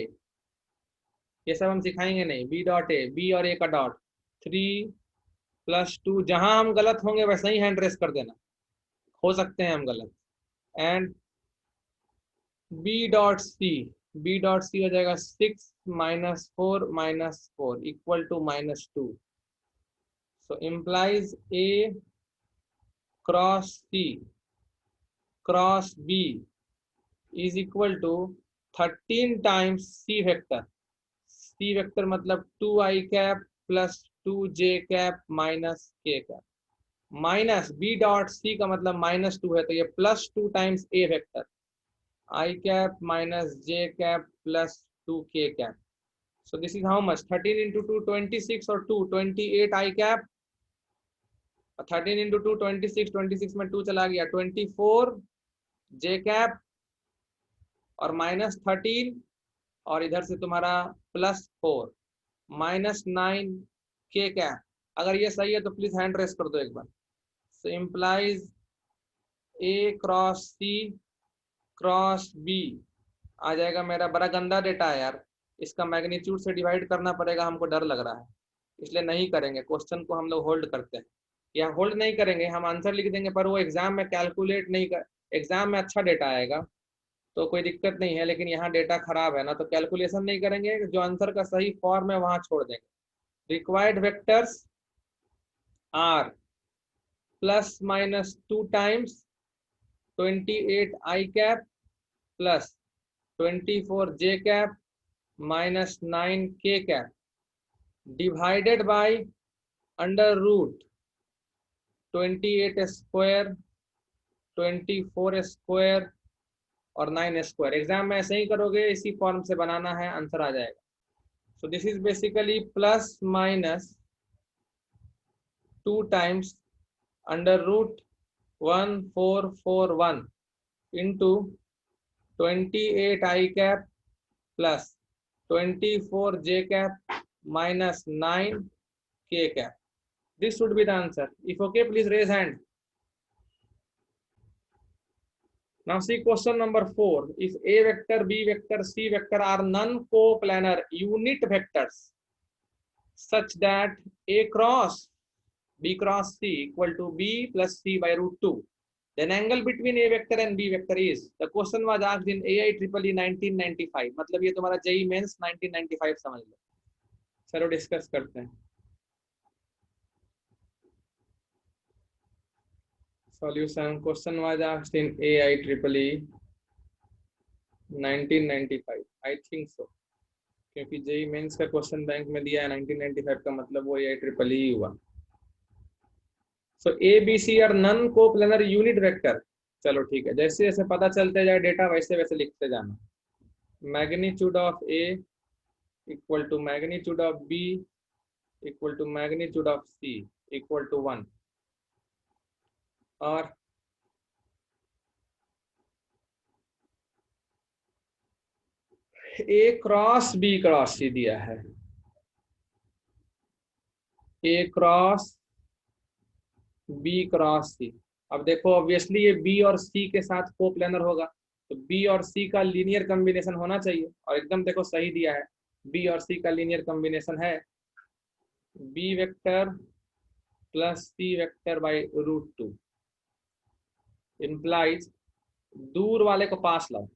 ये सब हम सिखाएंगे नहीं। b dot a, b और a का डॉट 3+2, जहां हम गलत होंगे वैसे ही हैंड रेस कर देना, हो सकते हैं हम गलत। And b dot c, b dot c हो जाएगा 6 - 4 - 4 equal to -2। So implies a cross c cross b is equal to 13 times c vector, c vector मतलब 2i cap plus 2j cap minus k cap, minus b dot c का मतलब -2 है, तो ये +2 times a vector, i cap minus j cap plus 2k cap. So this is how much, 13 into 2 26 और 2 28 i कैप, 13 into 2 26, 26 में 2 चला गया 24 j कैप और -13, और इधर से तुम्हारा +4 -9 k कैप। अगर ये सही है तो प्लीज हैंड रेस कर दो एक बार। सो इम्प्लाइज ए क्रॉस सी क्रॉस बी आ जाएगा मेरा, बड़ा गंदा डेटा है यार, इसका मैग्नीट्यूड से डिवाइड करना पड़ेगा, हमको डर लग रहा है इसलिए नहीं करेंगे। क्वेश्चन को हम लोग होल्ड करते हैं, या होल्ड नहीं करेंगे, हम आंसर लिख देंगे, पर वो एग्जाम में कैलकुलेट नहीं कर, एग्जाम में अच्छा डेटा आएगा तो कोई दिक्कत नहीं है, लेकिन यहाँ डेटा खराब है ना, तो कैलकुलेशन नहीं करेंगे, जो आंसर का सही फॉर्म है वहां छोड़ देंगे। Required vectors are +-2 times 28 i cap plus 24 j cap minus 9 k cap divided by under root 28 square, 24 square और 9 स्क्वायर। एग्जाम में ऐसे ही करोगे, इसी फॉर्म से बनाना है, आंसर आ जाएगा। So this is basically plus minus 2 times under root 1441 into 28 I cap plus 24 J cap minus 9 k cap. This should be the answer. If okay, please raise hand. Now see question number 4. If A vector, B vector, C vector are non-coplanar unit vectors such that A cross B cross C equal to B plus C by root 2, then angle between A vector and B vector is, the question was asked in AIEEE 1995. मतलब ये तुम्हारा JEE Mains 1995 समझ लो। चलो डिस्कस करते हैं। Solution. Question was asked in AIEEE 1995. I think so. क्योंकि जेई मेंस का क्वेश्चन बैंक में दिया है 1995 का मतलब वो AIEEE ही हुआ। So a B c are non coplanar unit vector. चलो ठीक है, जैसे जैसे पता चलते जाए डेटा वैसे वैसे लिखते जाना। Magnitude of A equal to magnitude of B equal to magnitude of C equal to 1 और A cross B cross C दिया है। ए क्रॉस बी क्रॉस सी। अब देखो ऑब्वियसली ये बी और सी के साथ कोप्लेनर होगा, तो बी और सी का लीनियर कॉम्बिनेशन होना चाहिए, और एकदम देखो सही दिया है, बी और सी का लीनियर कॉम्बिनेशन है B vector plus C vector by root 2 implies दूर वाले को पास लाओ,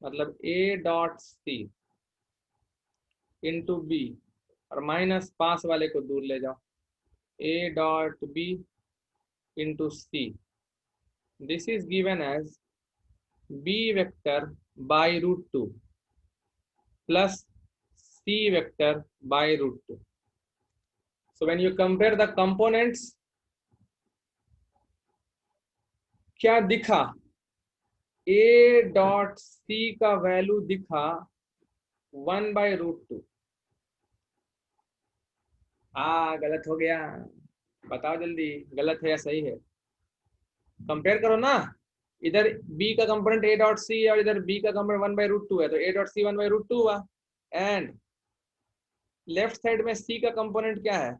मतलब A dot C into B और माइनस पास वाले को दूर ले जाओ, A dot B into C. This is given as b vector by root 2 plus c vector by root 2. So when you compare the components, क्या दिखा, a dot c का वैल्यू दिखा 1 by root 2। गलत हो गया, बताओ जल्दी गलत है या सही है। कंपेयर करो ना, इधर b का कंपोनेंट a डॉट सी और इधर b का कंपोनेंट 1 by root 2 है, तो a dot C 1 by root 2 हुआ। एंड लेफ्ट साइड में c का कंपोनेंट क्या है,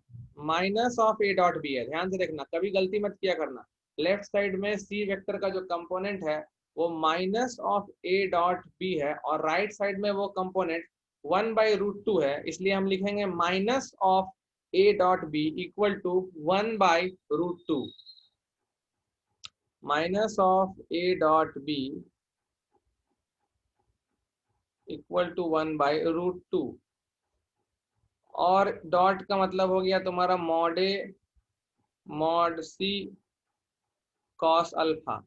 minus of A dot B है। ध्यान से देखना, कभी गलती मत किया करना। लेफ्ट साइड में c वेक्टर का जो कंपोनेंट है वो minus of A dot B है, और राइट साइड में वो कंपोनेंट 1 by root 2 है, इसलिए हम लिखेंगे minus of A dot B equal to 1 by root 2। Minus of A dot B equal to 1 by root 2, और डॉट का मतलब हो गया तुम्हारा mod A mod C cos alpha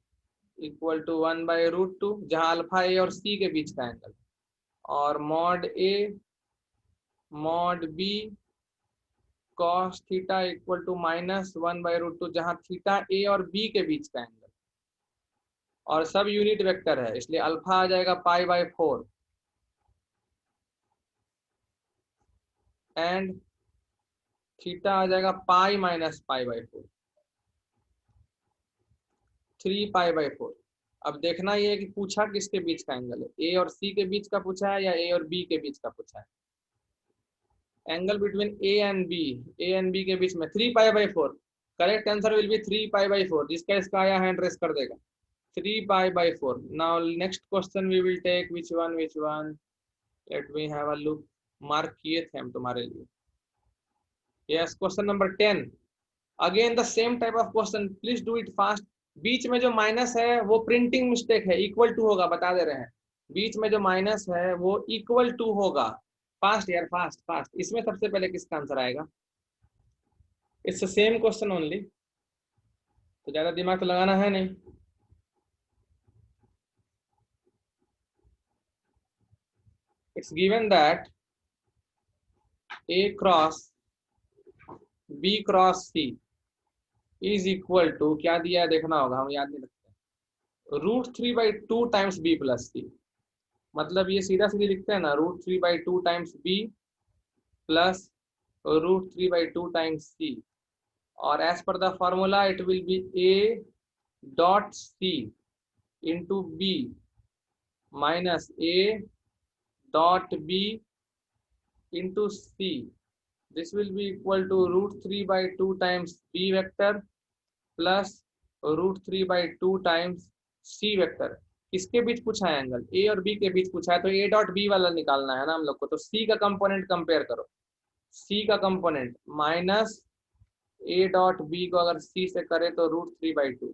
equal to 1 by root 2, जहां अल्फा ए और सी के बीच का एंगल, और mod A mod B cos theta equal to minus 1 by root 2, जहां थीटा ए और बी के बीच का एंगल, और सब यूनिट वेक्टर है इसलिए अल्फा आ जाएगा पाई बाय 4 एंड थीटा आ जाएगा pi minus pi by 4, 3 pi by 4। अब देखना ये है कि पूछा किसके बीच का एंगल है, ए और सी के बीच का पूछा है या ए और बी के बीच का पूछा है। Angle between a and b के बीच में 3 pi by 4। Correct answer will be 3 pi by 4। जिसका इसका आया हैंड रेस कर देगा। 3 pi by 4। Now next question we will take which one let me have a look. Mark किए थे हम तुम्हारे लिए। Yes, question number 10 again the same type of question, please do it fast. बीच में जो माइनस है वो प्रिंटिंग मिस्टेक है, इक्वल टू होगा, बता दे रहे हैं। बीच में जो माइनस है वो इक्वल टू होगा। फास्ट यार, फास्ट फास्ट। इसमें सबसे पहले किसका आंसर आएगा? इट्स सेम क्वेश्चन ओनली, तो ज्यादा दिमाग तो लगाना है नहीं। It's given that A cross B cross C is equal to, क्या दिया है देखना होगा, हम याद नहीं रखते, √3/2 टाइम्स B प्लस C। मतलब ये सीधा सीधी लिखते हैं ना, √3/2 times B plus √3/2 times C, और as per the formula it will be A dot C into B minus A dot B into C। This will be equal to √3/2 times B vector plus √3/2 times C vector. किसके बीच पूछा है एंगल? A और B के बीच पूछा है, तो A डॉट B वाला निकालना है ना हम लोग को। तो C का कंपोनेंट कंपेयर करो, C का component minus A dot B को अगर C से करे तो √3/2।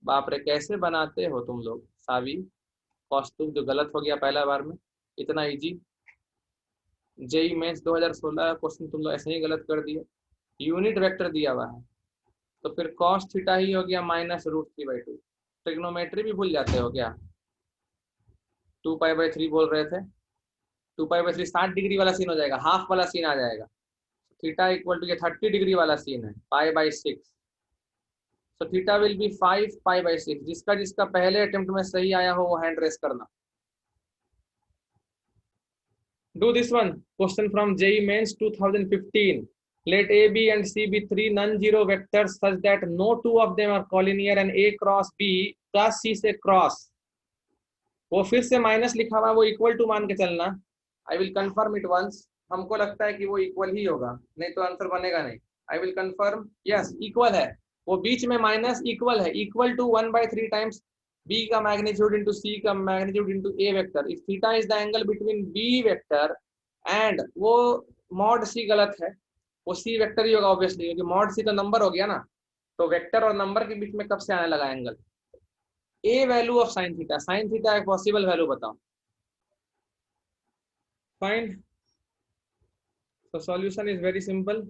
बाप रे, कैसे बनाते हो तुम लोग सावी कौस्तुभ, जो गलत हो गया पहला बार में। इतना इजी जेई मेंस 2016 क्वेश्चन तुम लोग ऐसे ही गलत कर दिए। यूनिट वेक्टर दिया हुआ है, तो फिर कॉस थीटा ही हो गया माइनस √3/2। ट्रिग्नोमेट्री भी भूल जाते हो क्या? 2π/3 बोल रहे थे, 2π/3 60 डिग्री वाला सीन हो जाएगा, हाफ वाला सीन आ जाएगा। थीटा इक्वल टू, ये 30 डिग्री वाला सीन है, π/6। तो थीटा विल बी 5π/6। जिसका जिसका पहले अटेम्प्ट में सही आया हो वो हैंड रेस करना। Do this one question from JEE Mains 2015. Let A, B and C be three non-zero vectors such that no two of them are collinear and A cross B का C से क्रॉस, वो फिर से माइनस लिखा हुआ, वो इक्वल टू मान के चलना। I will confirm it once. हमको लगता है कि वो इक्वल ही होगा, नहीं तो आंसर बनेगा नहीं। आई विल कंफर्म, यस इक्वल है। वो बीच में माइनस इक्वल है, इक्वल टू 1/3 टाइम्स B का मैग्नीट्यूड इंटू C का magnitude into A vector. If theta is the angle between B vector and, वो मॉड C गलत है, वो C वेक्टर ही होगा ऑब्वियसली, क्योंकि मॉड C तो नंबर हो गया ना, तो वेक्टर और नंबर के बीच में कब से आने लगा angle. A value of sine theta, sine theta एक पॉसिबल वैल्यू बताओ। फाइंड। तो सॉल्यूशन इज वेरी सिंपल,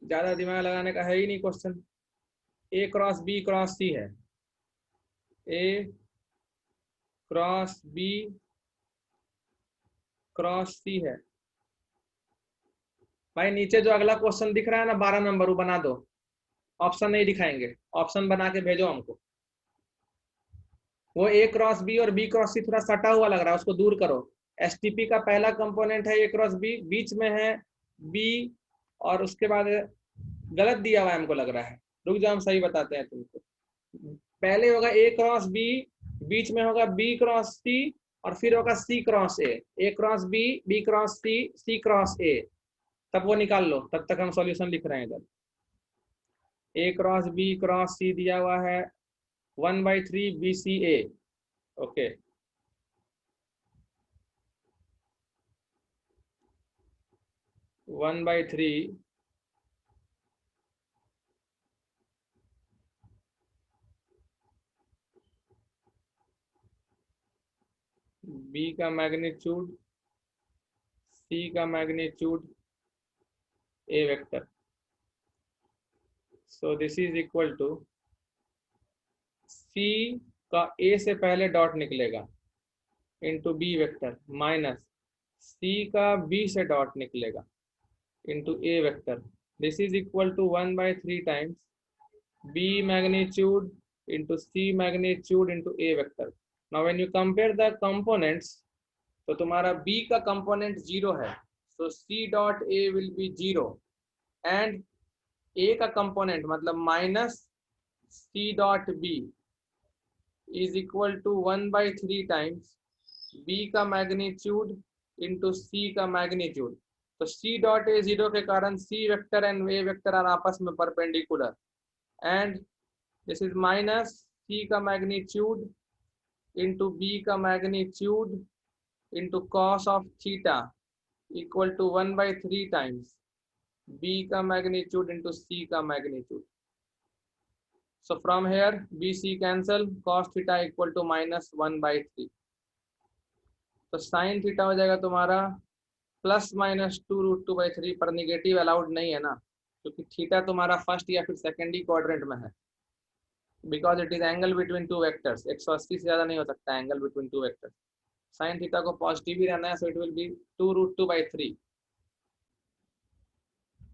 ज्यादा दिमाग लगाने का है ही नहीं question. A cross B cross C है, A cross B cross C है। भाई नीचे जो अगला क्वेश्चन दिख रहा है ना 12 नंबर, वो बना दो। ऑप्शन नहीं दिखाएंगे, ऑप्शन बना के भेजो हमको। वो A क्रॉस B और B क्रॉस C थोड़ा सटा हुआ लग रहा है, उसको दूर करो। STP का पहला कंपोनेंट है A क्रॉस B, बीच में है B, और उसके बाद गलत दिया हुआ है हमको लग रहा है। रुक जाओ, हम सही बताते हैं तुमको। पहले होगा A क्रॉस B, बीच में होगा B क्रॉस C, और फिर होगा C cross A cross B, B cross C, C cross A। तब वो निकाल लो, तब तक हम सॉल्यूशन लिख रहे हैं इधर। A cross B cross C दिया हुआ है 1/3 BCA। Okay, one by three B का मैग्नीट्यूड, C का magnitude, A vector. So this is equal to, C का A से पहले डॉट निकलेगा into B vector, minus C का B से डॉट निकलेगा into A vector. This is equal to 1/3 times B magnitude into C magnitude into A vector. Now when you compare the components, तो तुम्हारा B का कंपोनेंट 0 है, so C dot A will be 0, and A का कंपोनेंट मतलब minus C dot B is equal to 1/3 times B का मैग्नीट्यूड इंटू C का मैग्नीट्यूड। तो C dot A 0 के कारण C vector and A vector are आपस में perpendicular, and this is minus C का मैग्नीट्यूड इंटू B का magnitude into cos of theta equal to 1/3 times B का मैग्नीट्यूड इंटू C का magnitude. So from here BC cancel, cos theta equal to minus 1/3। तो साइन थीटा हो जाएगा तुम्हारा +-2√2/3, पर निगेटिव अलाउड नहीं है ना, क्योंकि थीटा तुम्हारा फर्स्ट या फिर सेकेंडरी क्वाड्रेंट में है, because it is angle between two vectors. 180 से ज्यादा नहीं हो सकता angle between two vectors. Sine theta को पॉजिटिव ही रहना है, so it will be 2√2/3।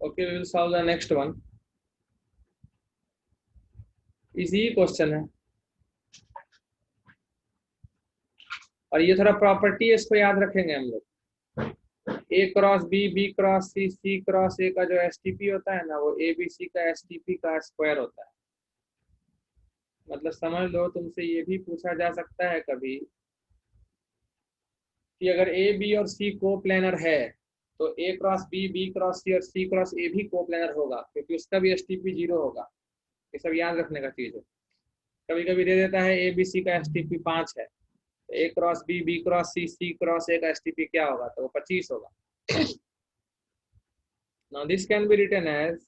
Okay, we will solve the next one. Easy question है, और ये थोड़ा प्रॉपर्टी है, इसको याद रखेंगे हम लोग। A cross B, B cross C, C cross ए का जो एसटीपी होता है ना, वो ए बी सी का एसटीपी का स्क्वायर होता है। मतलब समझ लो, तुमसे ये भी पूछा जा सकता है कभी कि अगर ए बी और सी को प्लेनर है तो ए क्रॉस बी, बी क्रॉस सी और सी क्रॉस ए भी को प्लेनर होगा, क्योंकि उसका भी एसटीपी 0 होगा। ये सब याद रखने का चीज है। कभी कभी दे देता है ए बी सी का एसटीपी 5 है, ए क्रॉस बी, बी क्रॉस सी, सी क्रॉस ए का एसटीपी क्या होगा, तो वो 25 होगा। Now this can be written as,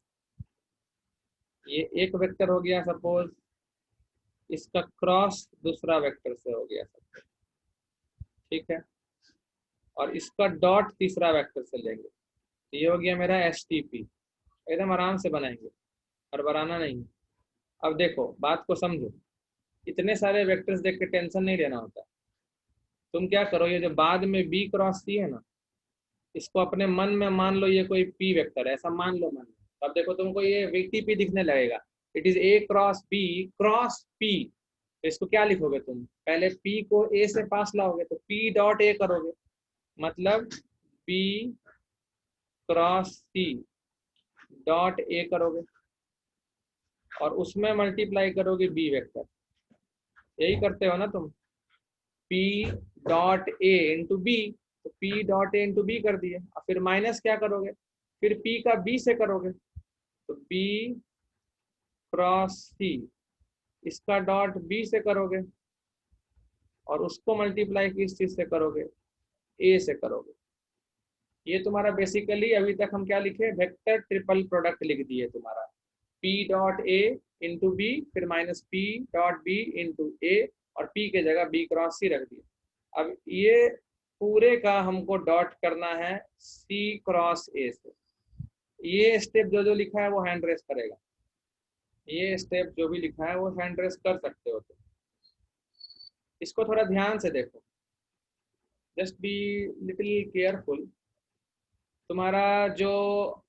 ये एक वेक्टर हो गया सपोज, इसका क्रॉस दूसरा वेक्टर से हो गया सपोज, ठीक है, और इसका डॉट तीसरा वेक्टर से लेंगे, ये हो गया मेरा एसटीपी। एकदम आराम से बनाएंगे, और बनाना नहीं। अब देखो, बात को समझो, इतने सारे वेक्टर्स देख के टेंशन नहीं लेना होता। तुम क्या करो, ये जो बाद में बी क्रॉस सी है ना, इसको अपने मन में मान लो ये कोई पी वेक्टर है, ऐसा मान लो मन में। अब देखो तुमको ये वीटीपी दिखने लगेगा, it is A cross B cross P. तो इसको क्या लिखोगे तुम, पहले पी को ए से पास लाओगे तो पी डॉट ए करोगे, मतलब P cross C dot A करोगे, और उसमें मल्टीप्लाई करोगे बी वेक्टर। यही करते हो ना तुम, p dot a into b, तो p dot a into b कर दिए, और फिर माइनस क्या करोगे, फिर पी का बी से करोगे, तो बी क्रॉस सी, इसका डॉट बी से करोगे, और उसको मल्टीप्लाई किस चीज से करोगे, ए से करोगे। ये तुम्हारा बेसिकली अभी तक हम क्या लिखे, वेक्टर ट्रिपल प्रोडक्ट लिख दिए तुम्हारा, p dot a into b, फिर minus p dot B into a, और पी के जगह बी क्रॉस सी रख दिया। अब ये पूरे का हमको डॉट करना है सी क्रॉस ए से। ये स्टेप जो जो लिखा है वो हैंड रेस करेगा, ये स्टेप जो भी लिखा है वो हैंड रेस कर सकते हो तुम। इसको थोड़ा ध्यान से देखो, जस्ट बी लिटिल केयरफुल। तुम्हारा जो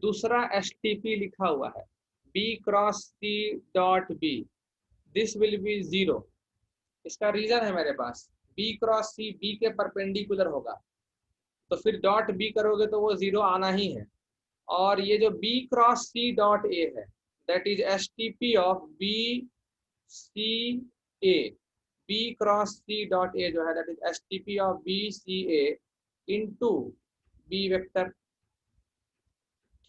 दूसरा एसटीपी लिखा हुआ है, B cross C dot B, this will be 0। इसका रीजन है मेरे पास, बी क्रॉस सी बी के परपेंडिकुलर होगा, तो फिर डॉट बी करोगे तो वो 0 आना ही है। और ये जो B cross C dot A है, that is STP of B C A, B cross C dot A जो है that is STP of B C A into B vector,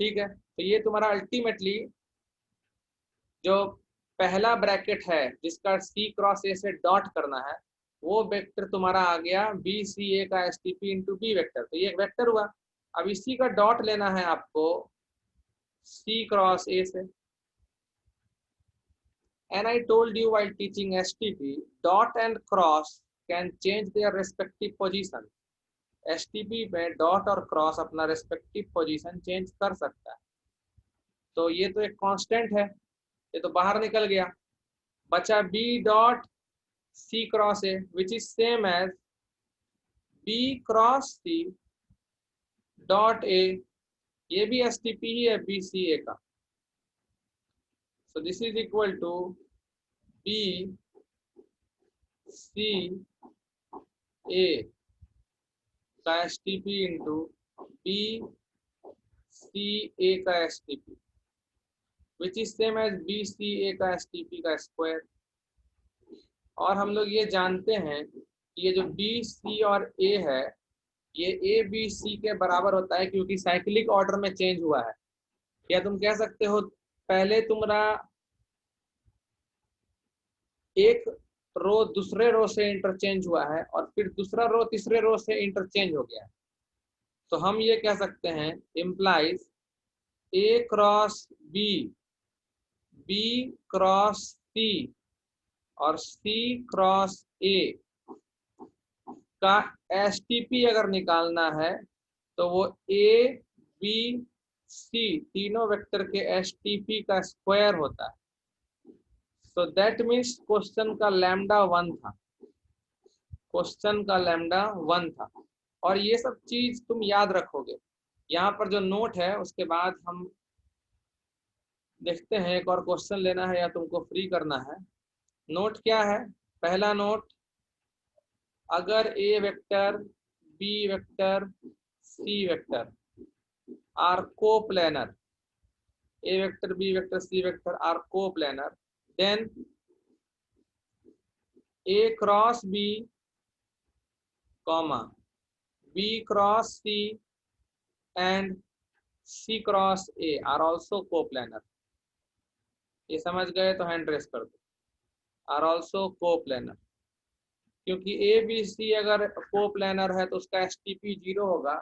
ठीक है। तो ये तुम्हारा अल्टीमेटली जो पहला ब्रैकेट है जिसका सी क्रॉस ए से डॉट करना है, वो वेक्टर तुम्हारा आ गया बी सी ए का S T P into B vector, तो ये एक वेक्टर हुआ। अब इसी का डॉट लेना है आपको सी क्रॉस ए से। And I told you while teaching STP, dot and cross can change their respective position. STP में डॉट और क्रॉस अपना रेस्पेक्टिव पोजीशन चेंज कर सकता है। तो ये तो एक कांस्टेंट है, ये तो बाहर निकल गया, बचा B dot C cross A which is same as B cross C dot A, ये भी एसटीपी ही है बी सी ए का। So this is equal to B C A का STP into B C A का STP which is same as B C A का एसटीपी का स्क्वायर। और हम लोग ये जानते हैं कि ये जो बी सी और ए है, ये ए बी सी के बराबर होता है, क्योंकि साइक्लिक ऑर्डर में चेंज हुआ है। या तुम कह सकते हो, पहले तुम्हारा एक रो दूसरे रो से इंटरचेंज हुआ है, और फिर दूसरा रो तीसरे रो से इंटरचेंज हो गया है। तो हम ये कह सकते हैं इम्प्लाइज ए क्रॉस बी, बी क्रॉस सी और सी क्रॉस ए का एसटीपी अगर निकालना है तो वो ए बी सी तीनों वेक्टर के एसटीपी का स्क्वायर होता है। सो दैट मीन्स क्वेश्चन का लैम्डा 1 था, क्वेश्चन का लैम्डा 1 था। और ये सब चीज तुम याद रखोगे। यहाँ पर जो नोट है उसके बाद हम देखते हैं, एक और क्वेश्चन लेना है या तुमको फ्री करना है। नोट क्या है? पहला नोट, अगर A vector, B vector, C vector are coplanar, A vector, B vector, C vector are coplanar, then A cross B comma B cross C and C cross A are also coplanar. ये समझ गए तो हैंड रेस कर दो। आर ऑल्सो कोप्लेनर, क्योंकि ए बी सी अगर कोप्लेनर है तो उसका एसटीपी 0 होगा,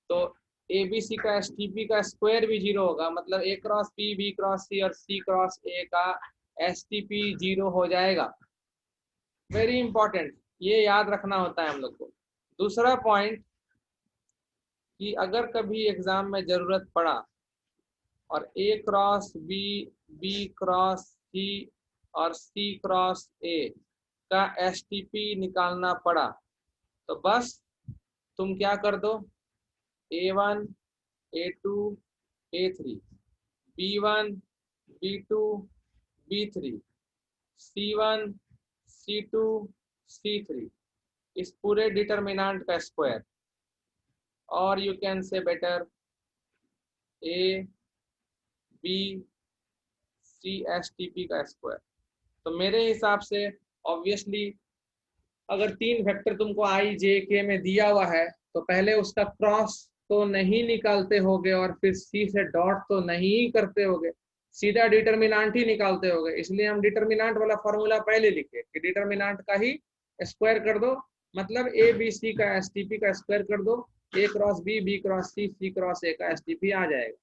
तो ए बी सी का एसटीपी का स्क्वायर भी 0 होगा, मतलब ए क्रॉस बी, बी क्रॉस सी और सी क्रॉस ए का एसटीपी 0 हो जाएगा। वेरी इंपॉर्टेंट, ये याद रखना होता है हम लोग को। दूसरा पॉइंट कि अगर कभी एग्जाम में जरूरत पड़ा और A cross B, B cross सी और सी क्रॉस ए का एसटीपी निकालना पड़ा, तो बस तुम क्या कर दो, A1, A2, A3, B1, B2, B3, C1, C2, C3, इस पूरे डिटर्मिनेंट का स्क्वायर, और you can say better A, B, C STP का स्क्वायर। तो मेरे हिसाब से ऑब्वियसली अगर 3 वेक्टर तुमको I, J, K में दिया हुआ है तो पहले उसका क्रॉस तो नहीं निकालते होगे और फिर C से डॉट तो नहीं करते होगे, सीधा डिटर्मिनेंट ही निकालते होगे। इसलिए हम डिटर्मिनेंट वाला फॉर्मूला पहले लिखे कि डिटर्मिनेंट का ही स्क्वायर कर दो, मतलब ए बी सी का एसटीपी का स्क्वायर कर दो, A cross B, B cross C, C cross ए का एसटीपी आ जाएगा।